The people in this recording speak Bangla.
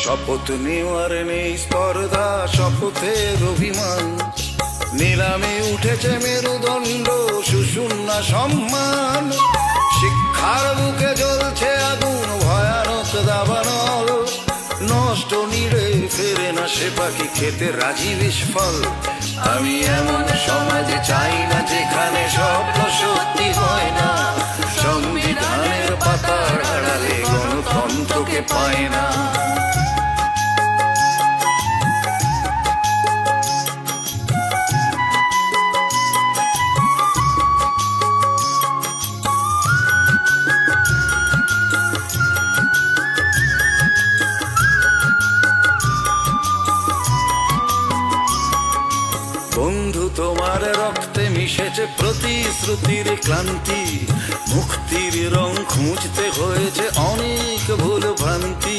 শপথ নেওয়ার নেই স্পর্ধা, শপথের অভিমান, নিলামে উঠেছে মেরুদণ্ড, সুশূন্য সম্মান। শিক্ষার বুকে জ্বলছে আগুন, ভয়ানক দাবানল, নষ্ট নিড়ে ফেরে না সে পাখি, খেতে রাজি বিস্ফল। আমি এমন সমাজে চাই না যেখানে স্বপ্ন সত্যি হয় না, সংবিধানের পাতার আড়ালে গণতন্ত্রকে পায় না। বন্ধু তোমার রক্তে মিশেছে প্রতিশ্রুতির ক্লান্তি, মুক্তির রং খুঁজতে হয়েছে অনেক ভুল ভ্রান্তি।